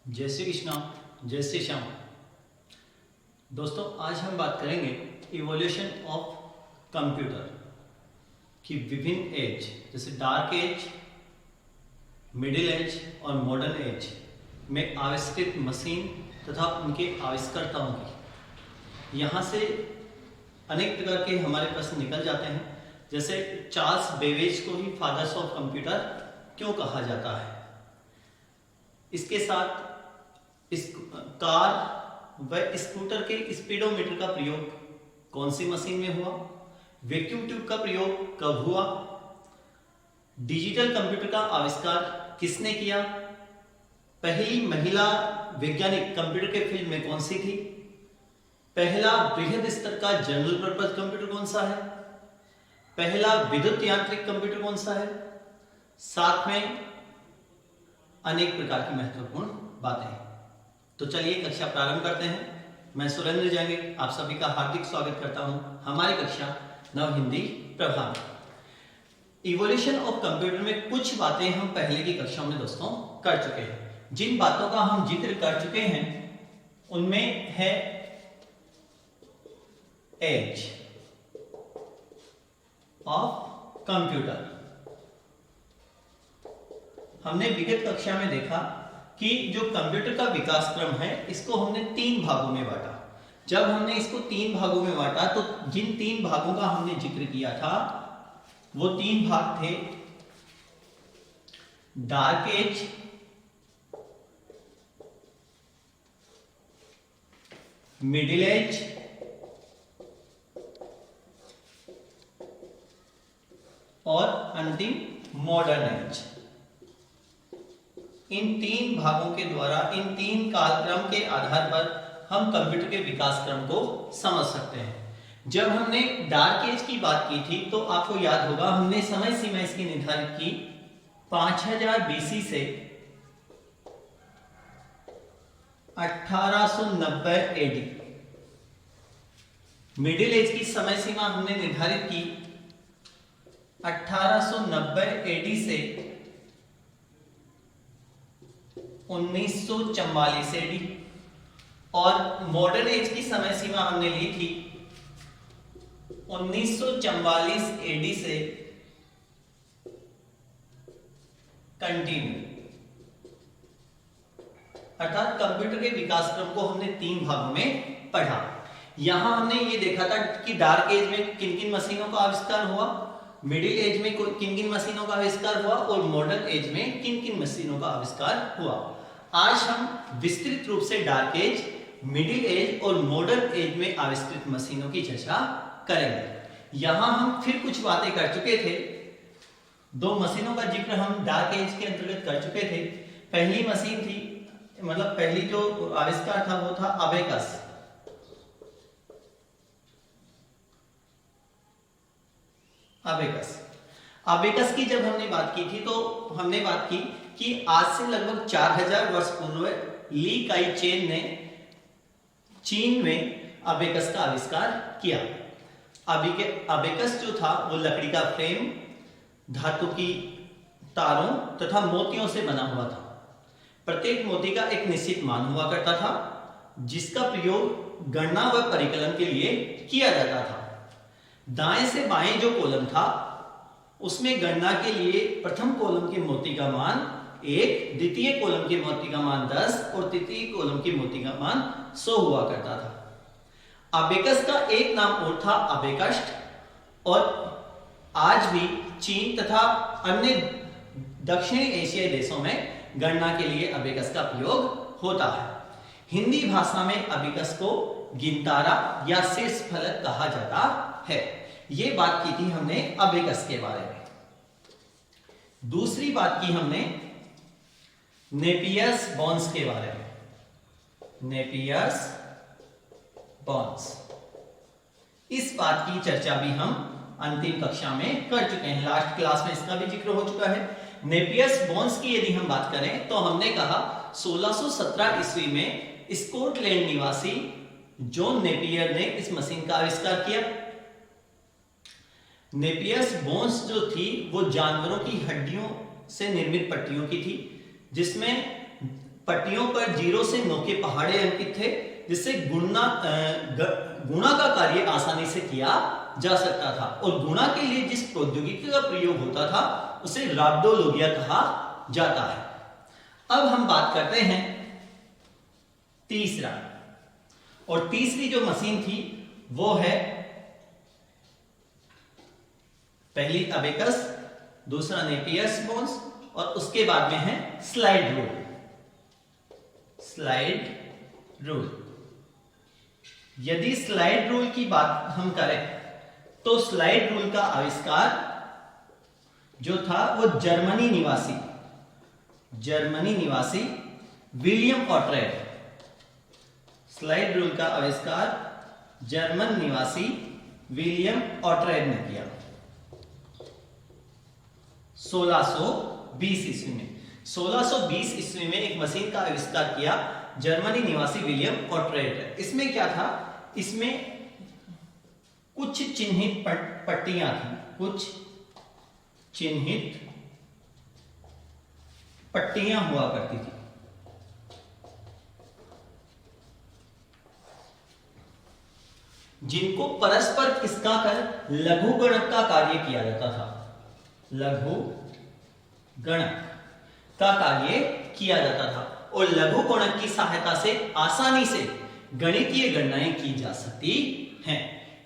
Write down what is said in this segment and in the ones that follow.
जय श्री कृष्णा, जय श्री श्याम। दोस्तों, आज हम बात करेंगे इवोल्यूशन ऑफ कंप्यूटर की विभिन्न एज, जैसे डार्क एज, मिडिल एज और मॉडर्न एज में आविष्कृत मशीन तथा उनके आविष्कर्ताओं की। यहाँ से अनेक प्रकार के हमारे प्रश्न निकल जाते हैं, जैसे चार्ल्स बेबेज को ही फादर्स ऑफ कंप्यूटर क्यों कहा जाता है। इसके साथ इस कार व स्कूटर के स्पीडोमीटर का प्रयोग कौन सी मशीन में हुआ, वैक्यूम ट्यूब का प्रयोग कब हुआ, डिजिटल कंप्यूटर का आविष्कार किसने किया, पहली महिला वैज्ञानिक कंप्यूटर के फील्ड में कौन सी थी, पहला बृहद स्तर का जनरल पर्पस कंप्यूटर कौन सा है, पहला विद्युत यांत्रिक कंप्यूटर कौन सा है, साथ में अनेक प्रकार की महत्वपूर्ण बातें। तो चलिए कक्षा प्रारंभ करते हैं। मैं सुरेंद्र जांगे आप सभी का हार्दिक स्वागत करता हूं हमारी कक्षा नव हिंदी प्रभाव। इवोल्यूशन ऑफ कंप्यूटर में कुछ बातें हम पहले की कक्षाओं में दोस्तों कर चुके हैं। जिन बातों का हम जिक्र कर चुके हैं उनमें है एज ऑफ कंप्यूटर। हमने विगत कक्षा में देखा कि जो कंप्यूटर का विकास क्रम है इसको हमने 3 भागों में बांटा। जब हमने इसको 3 भागों में बांटा तो जिन 3 भागों का हमने जिक्र किया था वो 3 भाग थे डार्क एज, मिडिल एज और अंतिम मॉडर्न एज। इन 3 भागों के द्वारा, इन 3 कालक्रम के आधार पर हम कंप्यूटर के विकास क्रम को समझ सकते हैं। जब हमने डार्क एज की बात की थी तो आपको याद होगा हमने समय सीमा इसकी निर्धारित की 5000 बीसी से 1890 एडी। मिडिल एज की समय सीमा हमने निर्धारित की 1890 एडी से 1944 एडी और मॉडर्न एज की समय सीमा हमने ली थी 1944 एडी से कंटिन्यू। अर्थात कंप्यूटर के विकास क्रम को हमने 3 भागों में पढ़ा। यहां हमने ये देखा था कि डार्क एज में किन किन मशीनों का आविष्कार हुआ, मिडिल एज में किन किन मशीनों का आविष्कार हुआ और मॉडर्न एज में किन किन मशीनों का आविष्कार हुआ। आज हम विस्तृत रूप से डार्क एज, मिडिल एज और मॉडर्न एज में आविष्कृत मशीनों की चर्चा करेंगे। यहां हम फिर कुछ बातें कर चुके थे। 2 मशीनों का जिक्र हम डार्क एज के अंतर्गत कर चुके थे। पहली मशीन थी, मतलब पहली जो आविष्कार था वो था अबेकस। अबेकस की जब हमने बात की थी तो हमने बात की कि आज से लगभग 4000 वर्ष पूर्व ली काई चेन ने चीन में अबेकस का आविष्कार किया। अबेकस जो था वो लकड़ी का फ्रेम, धातु की तारों तथा मोतियों से बना हुआ था। प्रत्येक मोती का एक निश्चित मान हुआ करता था जिसका प्रयोग गणना व परिकलन के लिए किया जाता था। दाएं से बाएं जो कॉलम था उसमें गणना के लिए प्रथम कॉलम के मोती का मान 1, द्वितीय कॉलम के मोती का मान 10 और तृतीय कॉलम के मोती का मान 100 हुआ करता था। अबेकस का एक नाम और था अबेकस्ट और आज भी चीन तथा अन्य दक्षिणी एशियाई देशों में गणना के लिए अबेकस का प्रयोग होता है। हिंदी भाषा में अबेकस को गिनतारा या शीर्ष फलक कहा जाता है। ये बात की थी हमने अबेकस के बारे में। दूसरी बात की हमने नेपियर्स बॉन्स के बारे में। नेपियर्स बॉन्स, इस बात की चर्चा भी हम अंतिम कक्षा में कर चुके हैं। लास्ट क्लास में इसका भी जिक्र हो चुका है। नेपियर्स बॉन्स की यदि हम बात करें तो हमने कहा 1617 ईस्वी में स्कॉटलैंड निवासी जॉन नेपियर ने इस मशीन का आविष्कार किया। नेपियर्स बोन्स जो थी वो जानवरों की हड्डियों से निर्मित पट्टियों की थी जिसमें पट्टियों पर 0 से 9 के पहाड़े अंकित थे, जिससे गुणा का कार्य आसानी से किया जा सकता था। और गुणा के लिए जिस प्रौद्योगिकी का प्रयोग होता था उसे राब्डोलोगिया कहा जाता है। अब हम बात करते हैं तीसरा, और तीसरी जो मशीन थी वो है, पहली अबेकस, दूसरा नेपियर्स बोन्स, और उसके बाद में है स्लाइड रूल। स्लाइड रूल, यदि स्लाइड रूल की बात हम करें तो स्लाइड रूल का आविष्कार जो था वो जर्मनी निवासी विलियम ऑटरेड, स्लाइड रूल का आविष्कार जर्मन निवासी विलियम ऑटरेड ने किया 1620 ईस्वी में। 1620 ईस्वी में एक मशीन का आविष्कार किया जर्मनी निवासी विलियम ऑटरेड। इसमें क्या था, इसमें कुछ चिन्हित पट्टियां थी, कुछ चिन्हित पट्टियां हुआ करती थी। जिनको परस्पर खिसका कर लघु गणक का कार्य किया जाता था, लघु गणक का कार्य किया जाता था। और लघु गणक की सहायता से आसानी से गणितीय गणनाएं की जा सकती हैं।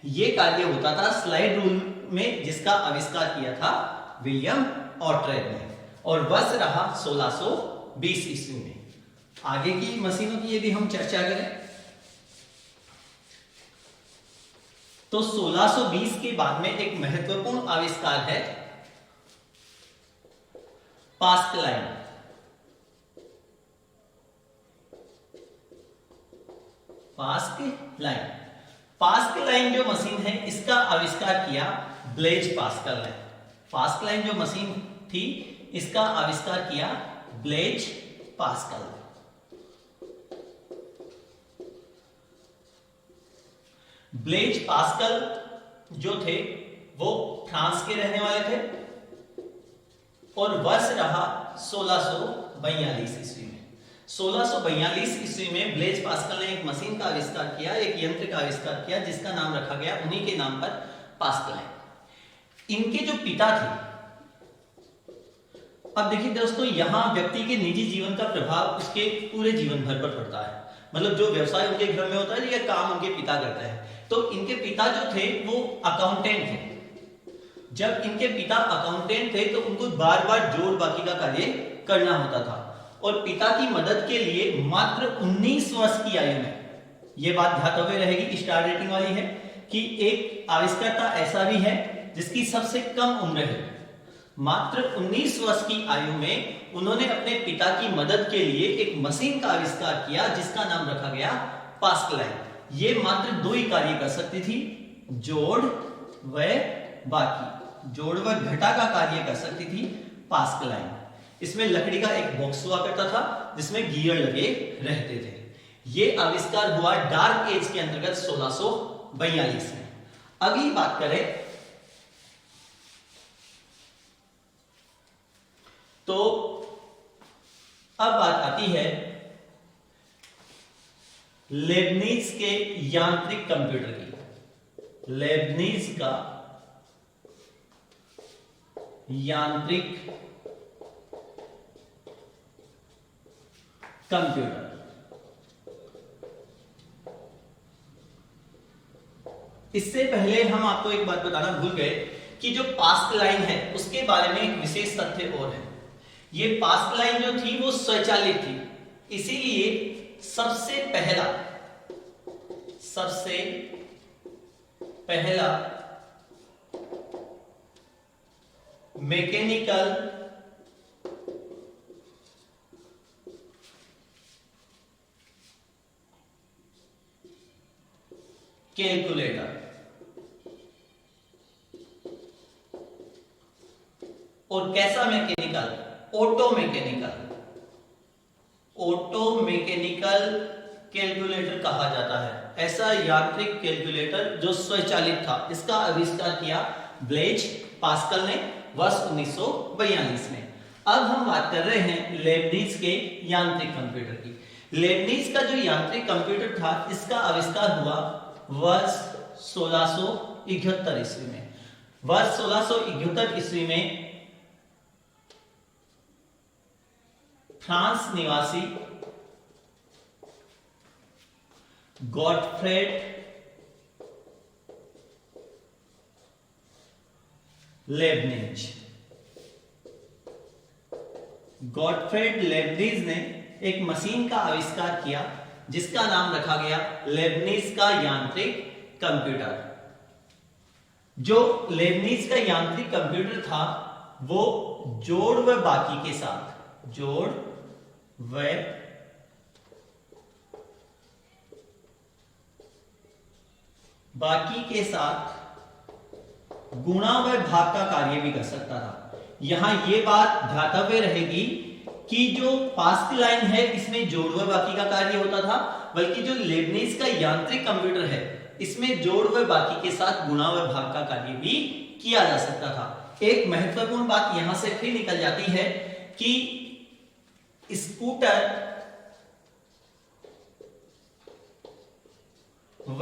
यह कार्य होता था स्लाइड रूल में, जिसका आविष्कार किया था विलियम ऑटरेड ने, और वर्ष रहा 1620 ईस्वी में। आगे की मशीनों की यदि हम चर्चा करें तो 1620 के बाद में एक महत्वपूर्ण आविष्कार है पास्कलाइन। पास्कलाइन जो मशीन है इसका आविष्कार किया ब्लेज पास्कल ने। पास्कलाइन जो मशीन थी इसका आविष्कार किया ब्लेज पास्कल। ब्लेज पास्कल जो थे वो फ्रांस के रहने वाले थे, और वर्ष रहा 1642 ईस्वी में। 1642 ईस्वी में ब्लेज पास्कल ने एक मशीन का आविष्कार किया, एक यंत्र का आविष्कार किया, जिसका नाम रखा गया उन्हीं के नाम पर पास्कलाइन। इनके जो पिता थे, अब देखिए दोस्तों, यहां व्यक्ति के निजी जीवन का प्रभाव उसके पूरे जीवन भर पर पड़ता है। मतलब जो व्यवसाय उनके घर में होता है या काम उनके पिता करते हैं, तो इनके पिता जो थे वो अकाउंटेंट थे। जब इनके पिता अकाउंटेंट थे तो उनको बार बार जोड़ बाकी का कार्य करना होता था, और पिता की मदद के लिए मात्र 19 वर्ष की आयु में, यह बात ध्यातव्य रहेगी, स्टार रेटिंग वाली है, कि एक आविष्कर्ता ऐसा भी है जिसकी सबसे कम उम्र है। मात्र 19 वर्ष की आयु में उन्होंने अपने पिता की मदद के लिए एक मशीन का आविष्कार किया, जिसका नाम रखा गया पास्कलाइन। ये मात्र 2 ही कार्य कर सकती थी, जोड़ व बाकी, जोड़ व घटा का कार्य कर सकती थी पास्कलाइन। इसमें लकड़ी का एक बॉक्स हुआ करता था जिसमें गियर लगे रहते थे। यह आविष्कार हुआ डार्क एज के अंतर्गत 1642 में। अगली बात करें तो अब बात आती है लेबनीज के यांत्रिक कंप्यूटर की। लेबनीज का यांत्रिक कंप्यूटर। इससे पहले हम आपको एक बात बताना भूल गए कि जो पास्कलाइन है उसके बारे में एक विशेष तथ्य और है। ये पास्कलाइन जो थी वो स्वचालित थी, इसीलिए सबसे पहला मैकेनिकल कैलकुलेटर, और कैसा मैकेनिकल? ऑटो मैकेनिकल कैलकुलेटर कहा जाता है। ऐसा यांत्रिक कैलकुलेटर जो स्वचालित था, इसका आविष्कार किया ब्लेज पास्कल ने वर्ष 1942 में। अब हम बात कर रहे हैं लेबनीज के यांत्रिक कंप्यूटर की। लेबनीज का जो यांत्रिक कंप्यूटर था इसका आविष्कार हुआ वर्ष 1671 ईस्वी में। वर्ष 1671 ईस्वी में फ्रांस निवासी गॉटफ्रेड लेबनीज ने एक मशीन का आविष्कार किया जिसका नाम रखा गया लेबनीज का यांत्रिक कंप्यूटर। जो लेबनीज का यांत्रिक कंप्यूटर था वो जोड़ व बाकी के साथ गुणा व भाग का कार्य भी कर सकता था। यहां यह बात ध्यातव्य रहेगी कि जो पास की लाइन है इसमें जोड़ व बाकी का कार्य होता था, बल्कि जो लेबनीज का यांत्रिक कंप्यूटर है इसमें जोड़ व बाकी के साथ गुणा व भाग का कार्य भी किया जा सकता था। एक महत्वपूर्ण बात यहां से फिर निकल जाती है कि स्कूटर व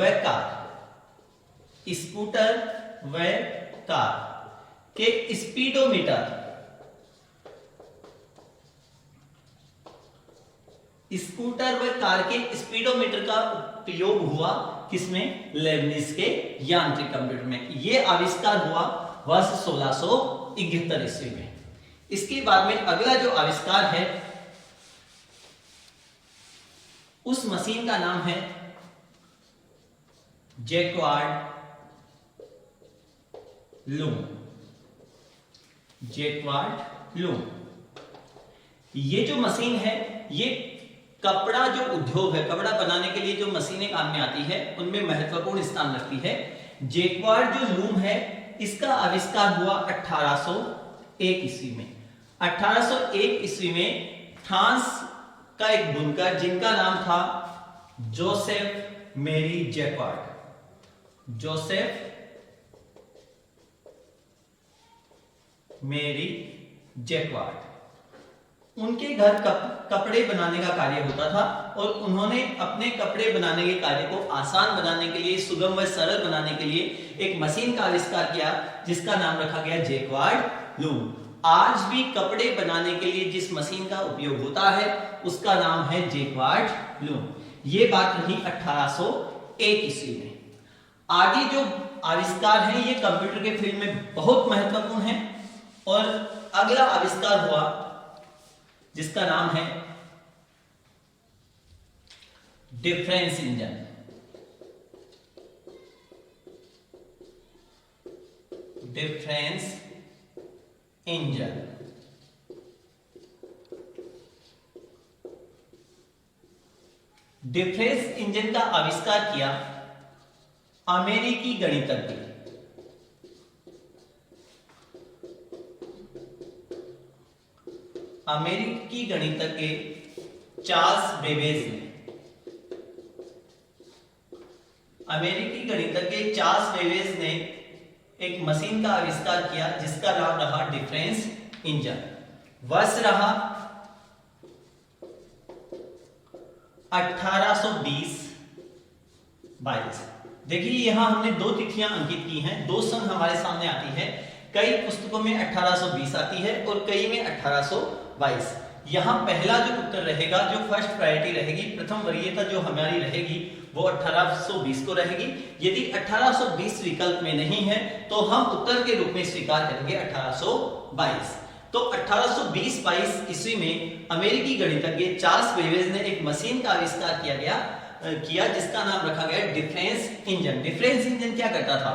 कार के स्पीडोमीटर का उपयोग हुआ किसमें? लेबनीज के यांत्रिक कंप्यूटर में। यह आविष्कार हुआ वर्ष 1671 ईस्वी में। इसके बाद में अगला जो आविष्कार है उस मशीन का नाम है जैक्वार्ड लूम। ये जो मशीन है ये कपड़ा जो उद्योग है, कपड़ा बनाने के लिए जो मशीनें काम में आती है उनमें महत्वपूर्ण स्थान रखती है। जैक्वार्ड जो लूम है इसका आविष्कार हुआ 1801 ईस्वी में। 1801 ईस्वी में फ्रांस का एक बुनकर जिनका नाम था जोसेफ मेरी जैक्वार्ड, उनके घर कपड़े बनाने का कार्य होता था और उन्होंने अपने कपड़े बनाने के कार्य को आसान बनाने के लिए, सुगम व सरल बनाने के लिए एक मशीन का आविष्कार किया जिसका नाम रखा गया जैक्वार्ड लूम। आज भी कपड़े बनाने के लिए जिस मशीन का उपयोग होता है उसका नाम है जैक्वार्ड लूम। ये बात रही 1801 ईस्वी में। आगे जो आविष्कार है ये कंप्यूटर के फील्ड में बहुत महत्वपूर्ण है और अगला आविष्कार हुआ जिसका नाम है डिफरेंस इंजन। डिफरेंस इंजन का आविष्कार किया अमेरिकी गणितज्ञ चार्ल्स बेबेज ने। अमेरिकी गणितज्ञ चार्ल्स बेबेज ने एक मशीन का आविष्कार किया जिसका नाम रहा डिफरेंस इंजन। वर्ष रहा 1820-22। देखिए यहां हमने दो तिथियां अंकित की हैं, दो सन हमारे सामने आती है। कई पुस्तकों में 1820 आती है और कई में 1822। यहां पहला जो उत्तर रहेगा, जो फर्स्ट प्रायोरिटी रहेगी, प्रथम वरीयता जो हमारी रहेगी वो 1820 को रहेगी। यदि 1820 विकल्प में नहीं है तो हम उत्तर के रूप में स्वीकार करेंगे 1822। तो 1820-22 ईस्वी में अमेरिकी गणितज्ञ चार्ल्स बेबेज ने एक मशीन का आविष्कार किया जिसका नाम रखा गया डिफरेंस इंजन। डिफरेंस इंजन क्या करता था?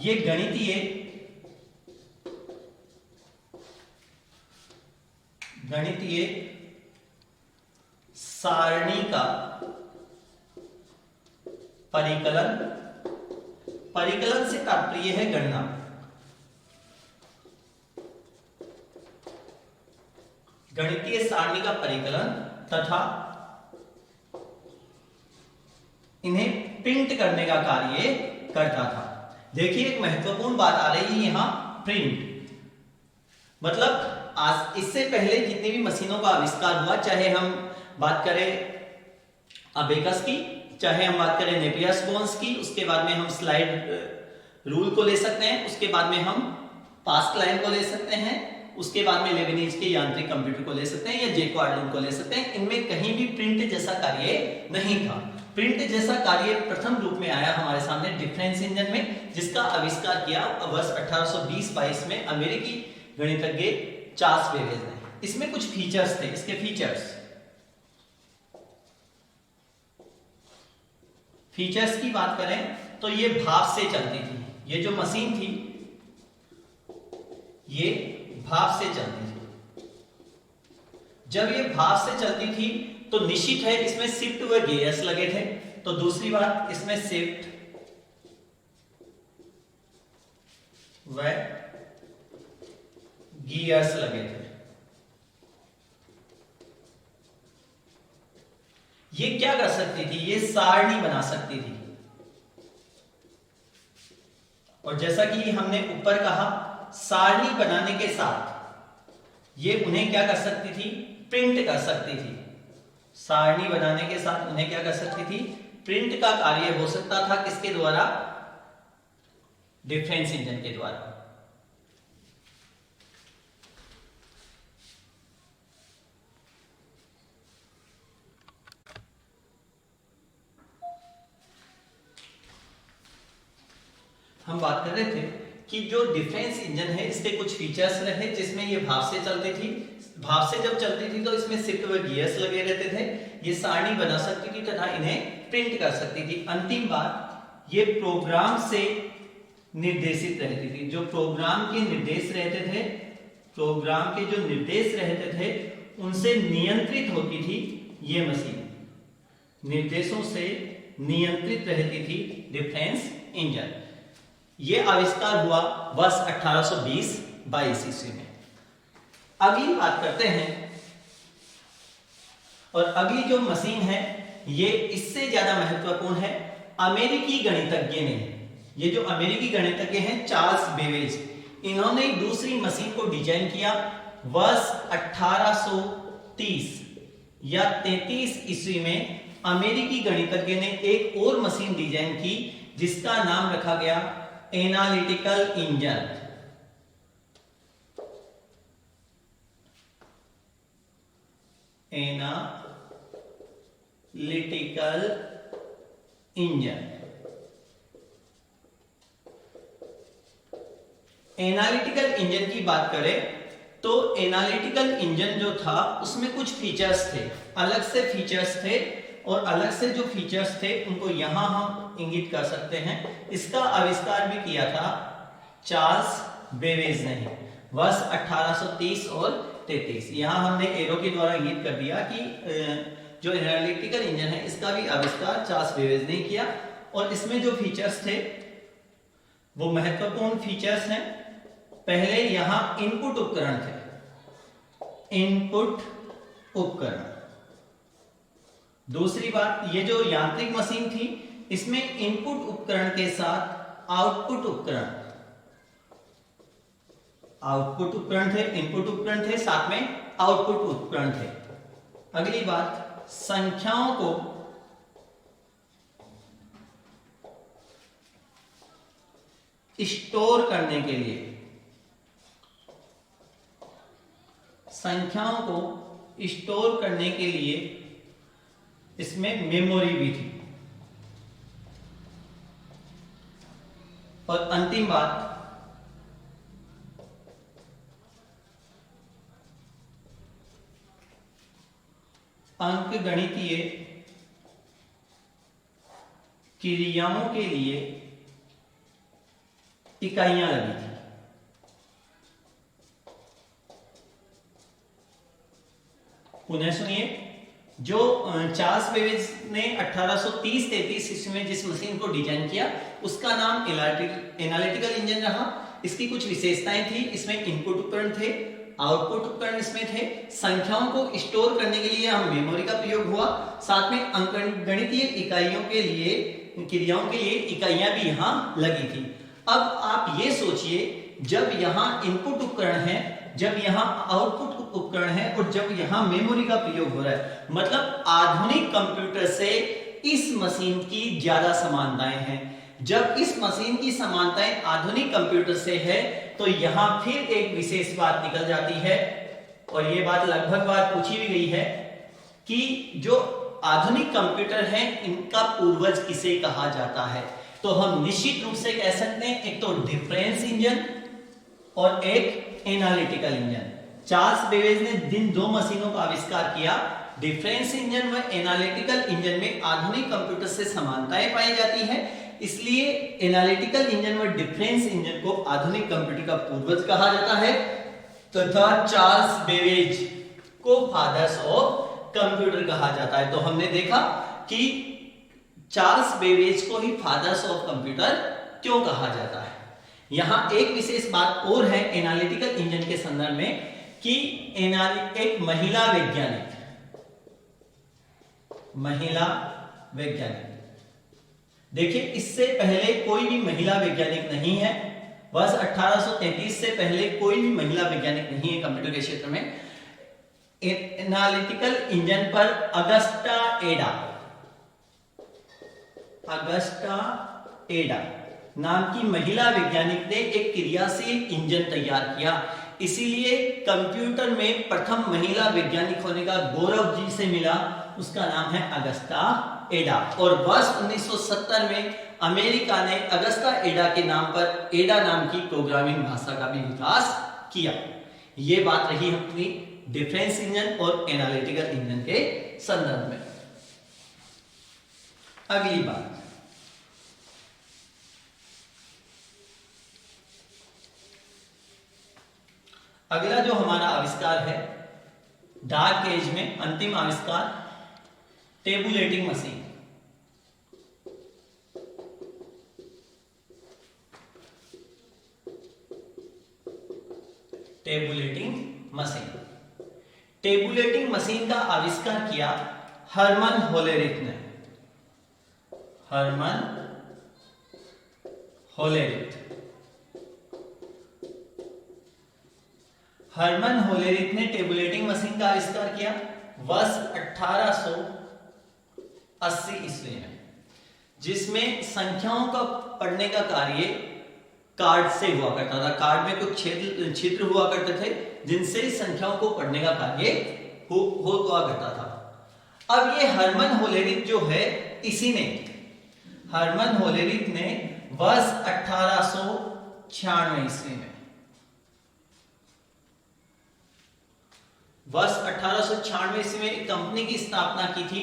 ये गणितीय सारणी का परिकलन से तात्पर्य है गणना। गणितीय सारणी का परिकलन तथा इन्हें प्रिंट करने का कार्य करता था। देखिए एक महत्वपूर्ण बात आ रही है यहां, प्रिंट। मतलब आज इससे पहले जितनी भी मशीनों का आविष्कार हुआ, चाहे हम बात करें अबेकस की, चाहे हम बात करें नेपियर्स बोन्स की, उसके बाद में हम स्लाइड रूल को ले सकते हैं, उसके बाद में हम पास्कलाइन को ले सकते हैं, उसके बाद में लेबनीज के यांत्रिक कंप्यूटर को ले सकते हैं या जैकार्ड को ले सकते हैं। इनमें कहीं भी प्रिंट जैसा कार्य नहीं था। प्रिंट जैसा कार्य प्रथम रूप में आया हमारे सामने डिफरेंस इंजन में, जिसका आविष्कार किया वर्ष 1820-22 में अमेरिकी गणितज्ञ चार्ल्स बेबेज ने। इसमें कुछ फीचर्स थे। इसके फीचर्स की बात करें तो ये भाप से चलती थी। ये जो मशीन थी ये भाप से चलती थी। जब ये भाप से चलती थी तो निश्चित है इसमें शिफ्ट व गियर्स लगे थे। तो दूसरी बात, इसमें शिफ्ट व गियर्स लगे थे। ये क्या कर सकती थी? ये सारणी बना सकती थी। और जैसा कि हमने ऊपर कहा, सारणी बनाने के साथ ये उन्हें क्या कर सकती थी? प्रिंट कर सकती थी। सारणी बनाने के साथ उन्हें क्या कर सकती थी? प्रिंट का कार्य हो सकता था। किसके द्वारा? डिफरेंस इंजन के द्वारा। हम बात कर रहे थे कि जो डिफरेंस इंजन है इसके कुछ फीचर्स रहे, जिसमें ये भाप से चलती थी। भाप से जब चलती थी तो इसमें शिफ्ट व गियर्स लगे रहते थे। ये सारणी बना सकती थी तथा इन्हें प्रिंट कर सकती थी। अंतिम बात, ये प्रोग्राम से निर्देशित रहती थी। जो प्रोग्राम के निर्देश रहते थे, प्रोग्राम के जो निर्देश रहते थे उनसे नियंत्रित होती थी ये मशीन। निर्देशों से नियंत्रित रहती थी डिफरेंस इंजन। ये आविष्कार हुआ वर्ष 1820-22 ईस्वी में। अगली बात करते हैं, और अगली जो मशीन है ये इससे ज्यादा महत्वपूर्ण है। अमेरिकी गणितज्ञ ने, ये जो अमेरिकी गणितज्ञ हैं चार्ल्स बेबेज, इन्होंने दूसरी मशीन को डिजाइन किया वर्ष 1830 या 33 ईस्वी में। अमेरिकी गणितज्ञ ने एक और मशीन डिजाइन की जिसका नाम रखा गया analytical engine. Analytical engine. Analytical engine की बात करें तो एनालिटिकल इंजन जो था उसमें कुछ फीचर्स थे, अलग से फीचर्स थे, और अलग से जो फीचर्स थे उनको यहां हम इंगित कर सकते हैं। इसका आविष्कार भी किया था चार्ल्स बेबेज ने वर्ष 1830 और 33। यहां हमने एरो के द्वारा इंगित कर दिया कि जो एनालिटिकल इंजन है इसका भी आविष्कार चार्ल्स बेबेज ने किया। और इसमें जो फीचर्स थे वो महत्वपूर्ण फीचर्स हैं। पहले यहां इनपुट उपकरण थे, इनपुट उपकरण। दूसरी बात, ये जो यांत्रिक मशीन थी इसमें इनपुट उपकरण के साथ आउटपुट उपकरण, आउटपुट उपकरण थे, इनपुट उपकरण थे, साथ में आउटपुट उपकरण थे। अगली बात, संख्याओं को स्टोर करने के लिए, संख्याओं को स्टोर करने के लिए इसमें मेमोरी भी थी। और अंतिम बात, अंकगणितीय क्रियाओं के लिए इकाइयां लगी थी। पुनः सुनिए, जो चार्ल्स बेबेज ने 1830-33 ईस्वी में जिस मशीन को डिजाइन किया उसका नाम एनालिटिकल इंजन रहा। इसकी कुछ विशेषताएं थी, इसमें इनपुट उपकरण थे, आउटपुट उपकरण इसमें थे, संख्याओं को स्टोर करने के लिए हम मेमोरी का प्रयोग हुआ, साथ में अंकगणितीय इकाइयों के लिए, क्रियाओं के लिए इकाइयां भी यहां लगी थी। अब आप ये सोचिए, जब यहां इनपुट उपकरण है जब यहाँ आउटपुट उपकरण है और जब यहाँ मेमोरी का प्रयोग हो रहा है। मतलब आधुनिक कंप्यूटर से इस मशीन की ज्यादा समानताएं हैं। जब इस मशीन की समानताएं आधुनिक कंप्यूटर से है तो यहां फिर एक विशेष बात निकल जाती है, और ये बात लगभग बात पूछी भी गई है कि जो आधुनिक कंप्यूटर हैं इनका पूर्वज किसे कहा जाता है। तो हम निश्चित रूप से कह सकते हैं एक तो डिफरेंस इंजन और एक एनालिटिकल इंजन। चार्ल्स बेबेज ने जिन दो मशीनों का आविष्कार किया, डिफरेंस इंजन व एनालिटिकल इंजन में आधुनिक कंप्यूटर से समानताएं पाई जाती है, इसलिए एनालिटिकल इंजन व डिफरेंस इंजन को आधुनिक कंप्यूटर का पूर्वज कहा जाता है तथा चार्ल्स बेबेज को फादर्स ऑफ कंप्यूटर कहा जाता है। तो हमने देखा कि चार्ल्स बेबेज को ही फादर्स ऑफ कंप्यूटर क्यों कहा जाता है। यहां एक विशेष बात और है एनालिटिकल इंजन के संदर्भ में कि एक महिला वैज्ञानिक देखिए, इससे पहले कोई भी महिला वैज्ञानिक नहीं है। वर्ष 1833 से पहले कोई भी महिला वैज्ञानिक नहीं है कंप्यूटर के क्षेत्र में। एनालिटिकल इंजन पर अगस्टा एडा नाम की महिला वैज्ञानिक ने एक क्रियाशील इंजन तैयार किया, इसीलिए कंप्यूटर में प्रथम महिला वैज्ञानिक होने का गौरव जिसे मिला उसका नाम है अगस्टा एडा। और वर्ष 1970 में अमेरिका ने अगस्टा एडा के नाम पर एडा नाम की प्रोग्रामिंग भाषा का भी विकास किया। यह बात रही अपनी डिफरेंस इंजन और एनालिटिकल इंजन के संदर्भ में। अगली बात, अगला जो हमारा आविष्कार है डार्क एज में अंतिम आविष्कार, टेबुलेटिंग मशीन। टेबुलेटिंग मशीन का आविष्कार किया हर्मन होलेरिथ ने। हर्मन होलेरिथ ने टेबुलेटिंग मशीन का आविष्कार किया वर्ष 1880 ईस्वी में, जिसमें संख्याओं का पढ़ने का कार्य कार्ड से हुआ करता था। कार्ड में कुछ छिद्र हुआ करते थे जिनसे संख्याओं को पढ़ने का कार्य हुआ करता था। अब ये हर्मन होलेरिथ जो है, हर्मन होलेरिथ ने वर्ष 1896 ईस्वी में एक कंपनी की स्थापना की थी,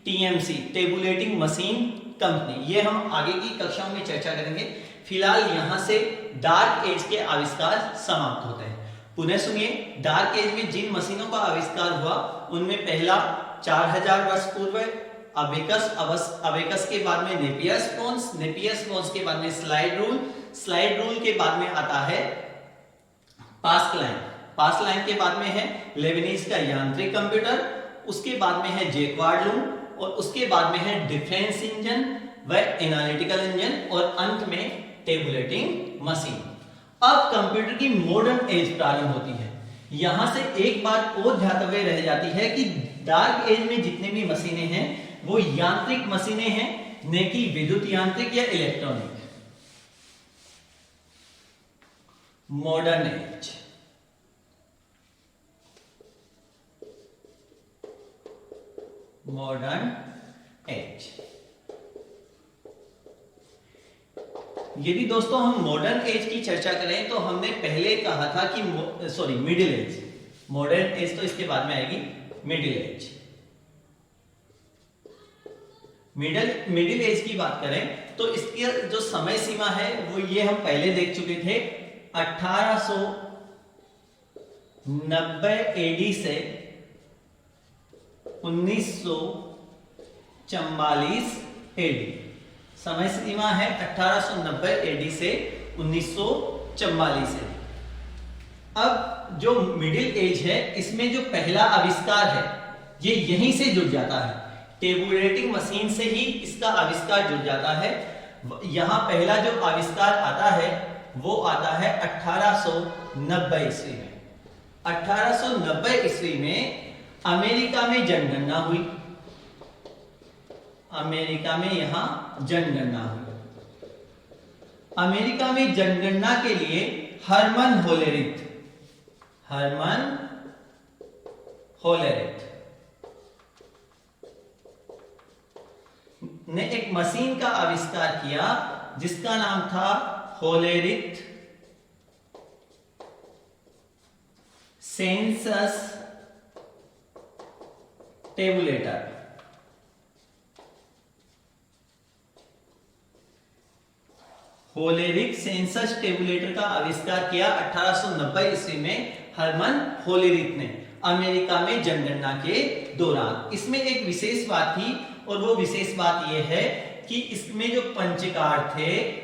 टीएमसी, टेबुलेटिंग मशीन कंपनी। ये हम आगे की कक्षाओं में चर्चा करेंगे। फिलहाल यहां से डार्क एज के आविष्कार समाप्त होते हैं। पुनः सुनिए, डार्क एज में जिन मशीनों का आविष्कार हुआ उनमें पहला 4000 वर्ष पूर्व अबेकस के बाद में नेपियर्स फोन्स के बाद में स्लाइड रूल के बाद में आता है पास्कलाइन के बाद में है लेबनीज का यांत्रिक कंप्यूटर, उसके बाद में है जैक्वार्ड लूम, और उसके बाद में है डिफरेंस इंजन व एनालिटिकल इंजन, और अंत में टेबुलेटिंग मशीन। अब कंप्यूटर की मॉडर्न एज प्रारंभ होती है। यहां से एक बात और ध्यातव्य रह जाती है कि डार्क एज में जितने भी मशीनें हैं वो यांत्रिक मशीनें हैं, न कि विद्युत यांत्रिक या इलेक्ट्रॉनिक। Modern age. यदि दोस्तों हम मॉडर्न एज की चर्चा करें तो हमने पहले कहा था कि मिडिल एज। मॉडर्न एज तो इसके बाद में आएगी मिडिल एज। मिडिल एज की बात करें तो इसकी जो समय सीमा है वो ये हम पहले देख चुके थे, 1890 एडी से 1944 एडी। समय सीमा है 1890 एडी से 1944 एडी। अब जो मिडिल एज है इसमें जो पहला आविष्कार है ये यहीं से जुड़ जाता है, टेबुलेटिंग मशीन से ही इसका आविष्कार जुड़ जाता है। यहां पहला जो आविष्कार आता है वो आता है 1890 ईस्वी में। 1890 ईस्वी में अमेरिका में जनगणना हुई। अमेरिका में यहां जनगणना हुई। अमेरिका में जनगणना के लिए हर्मन होलेरिथ ने एक मशीन का आविष्कार किया जिसका नाम था Hollerith census tabulator. Hollerith census tabulator का आविष्कार किया 1890 ईस्वी में हर्मन होलेरिथ ने अमेरिका में जनगणना के दौरान। इसमें एक विशेष बात थी और वो विशेष बात यह है कि इसमें जो पंचकार थे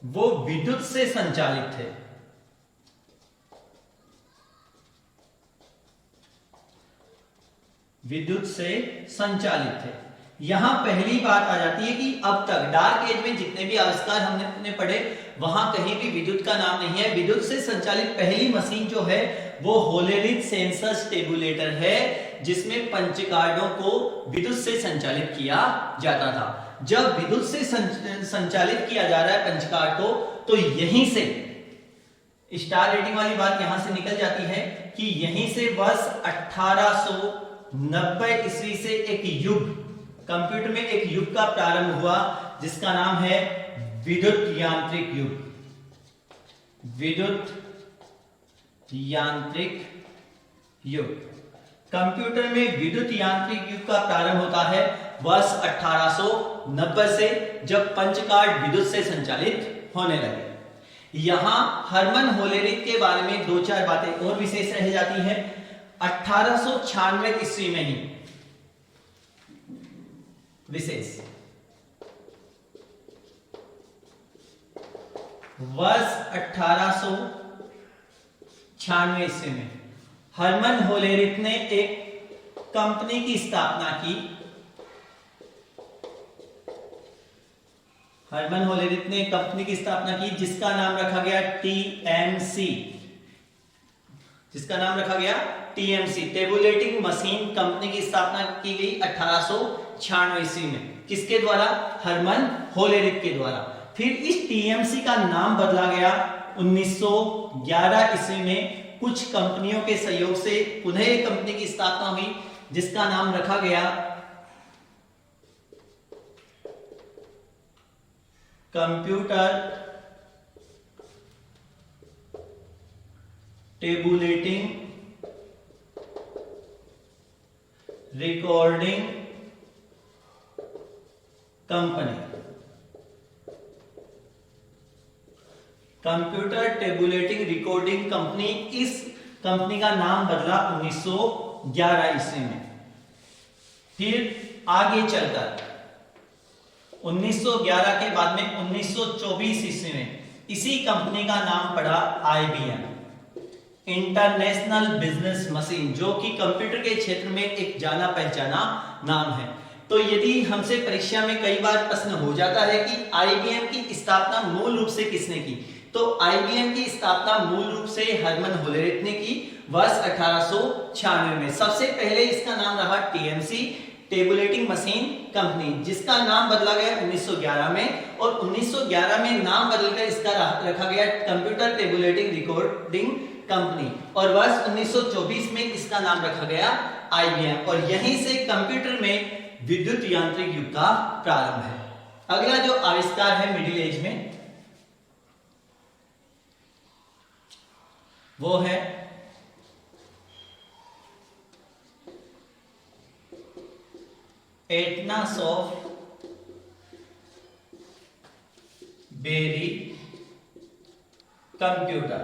वो विद्युत से संचालित थे। विद्युत से संचालित थे। यहां पहली बात आ जाती है कि अब तक डार्क एज में जितने भी आविष्कार हमने पढ़े वहां कहीं भी विद्युत का नाम नहीं है। विद्युत से संचालित पहली मशीन जो है वो होलेरिथ सेंसस टेबुलेटर है जिसमें पंचकार्डों को विद्युत से संचालित किया जाता था। जब विद्युत से संचालित किया जा रहा है पंचकार्ड को तो यहीं से स्टार रेटिंग वाली बात यहां से निकल जाती है कि यहीं से वर्ष 1890 ईस्वी से एक युग कंप्यूटर में एक युग का प्रारंभ हुआ जिसका नाम है विद्युत यांत्रिक युग। विद्युत यांत्रिक युग। कंप्यूटर में विद्युत यांत्रिक युग का प्रारंभ होता है वर्ष 1890 से जब पंचकार्ड विद्युत से संचालित होने लगे। यहां हर्मन होलेरिथ के बारे में दो चार बातें और विशेष रह जाती हैं। 1896 ईस्वी में ही विशेष वर्ष 1896 ईस्वी में हर्मन होलेरिथ ने एक कंपनी की स्थापना की। हर्मन होलेरिथ ने एक कंपनी की स्थापना की जिसका नाम रखा गया टीएमसी। जिसका नाम रखा गया टीएमसी टेबुलेटिंग मशीन कंपनी की स्थापना की गई 1896 ईस्वी में। किसके द्वारा? हर्मन होलेरिथ के द्वारा। फिर इस टीएमसी का नाम बदला गया 1911 ईस्वी में। कुछ कंपनियों के सहयोग से पुनः एक कंपनी की स्थापना हुई जिसका नाम रखा गया computer tabulating recording company. Computer tabulating recording company. इस कंपनी का नाम बदला 1911 ईस्वी में। फिर आगे चलकर 1911 के बाद में 1924 ईस्वी में इसी कंपनी का नाम पड़ा आईबीएम इंटरनेशनल बिजनेस मशीन, जो कि कंप्यूटर के क्षेत्र में एक जाना पहचाना नाम है। तो यदि हमसे परीक्षा में कई बार प्रश्न हो जाता है कि आईबीएम की स्थापना मूल रूप से किसने की, तो आईबीएम की स्थापना मूल रूप से हर्मन होलेरिथ ने की वर्ष 1896 में। सबसे पहले इसका नाम रहा टीएमसी टेबुलेटिंग मशीन कंपनी, जिसका नाम बदला गया 1911 में। और 1911 में नाम बदलकर इसका रखा गया कंप्यूटर टेबुलेटिंग रिकॉर्डिंग कंपनी। और वर्ष 1924 में इसका नाम रखा गया आईबीएम। और यहीं से कंप्यूटर में विद्युत यांत्रिक युग का प्रारंभ है। अगला जो आविष्कार है मिडिल एज में वो है Atanasoff Berry computer.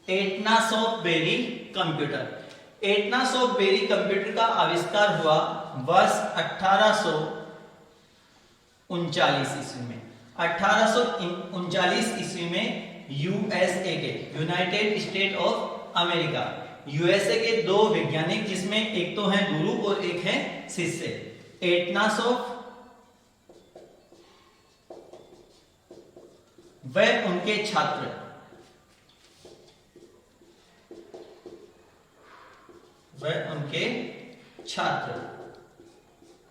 Atanasoff Berry computer. Atanasoff Berry computer का आविष्कार हुआ वर्ष 1839 ईस्वी में। 1839 ईस्वी में यूएसए के United state of America USA के दो वैज्ञानिक, जिसमें एक तो है गुरु और एक है शिष्य, एटनासॉफ वह उनके छात्र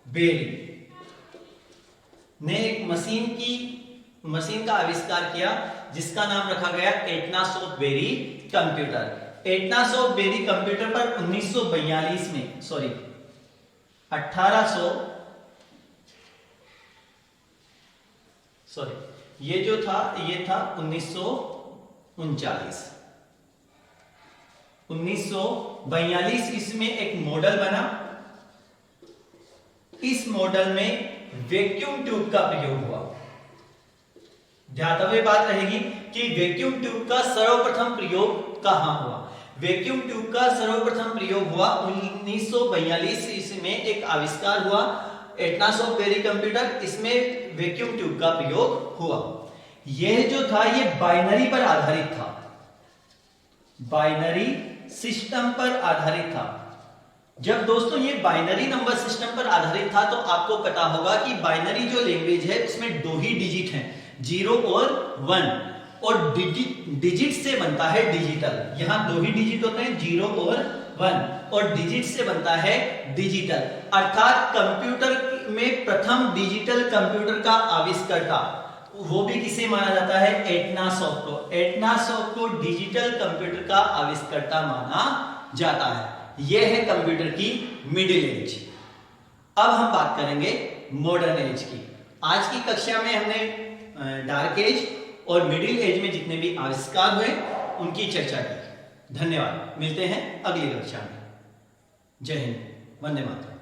बेरी ने एक मशीन का आविष्कार किया जिसका नाम रखा गया Atanasoff Berry computer. Atanasoff Berry computer पर 1942 में 1800 ये था 1939 इसमें एक मॉडल बना। इस मॉडल में वैक्यूम ट्यूब का प्रयोग हुआ। ध्यातव्य बात रहेगी कि वैक्यूम ट्यूब का सर्वप्रथम प्रयोग कहां हुआ। वैक्यूम ट्यूब का सर्वप्रथम प्रयोग हुआ 1942 इसमें एक आविष्कार हुआ एटनास ऑफ बेरी कंप्यूटर, इसमें वैक्यूम ट्यूब का प्रयोग हुआ। यह जो था ये बाइनरी पर आधारित था, बाइनरी सिस्टम पर आधारित था। जब दोस्तों ये बाइनरी नंबर सिस्टम पर आधारित था तो आपको पता होगा कि बाइनरी जो लैंग्वेज है उसमें 2 ही डिजिट हैं, 0 और 1, और डिजिट से बनता है डिजिटल। यहां 2 ही डिजिट होते हैं, 0 और 1, और डिजिट से बनता है डिजिटल। अर्थात कंप्यूटर में प्रथम डिजिटल कंप्यूटर का आविष्कर्ता वो भी किसे माना जाता है? एटनासॉफ को। एटनासॉफ को डिजिटल कंप्यूटर का आविष्कर्ता माना जाता है। यह है कंप्यूटर की मिडिल एज। अब हम बात करेंगे मॉडर्न एज की। आज की कक्षा में हमने डार्क एज और मिडिल एज में जितने भी आविष्कार हुए उनकी चर्चा की। धन्यवाद, मिलते हैं अगली कक्षा में। जय हिंद, वंदे मातरम।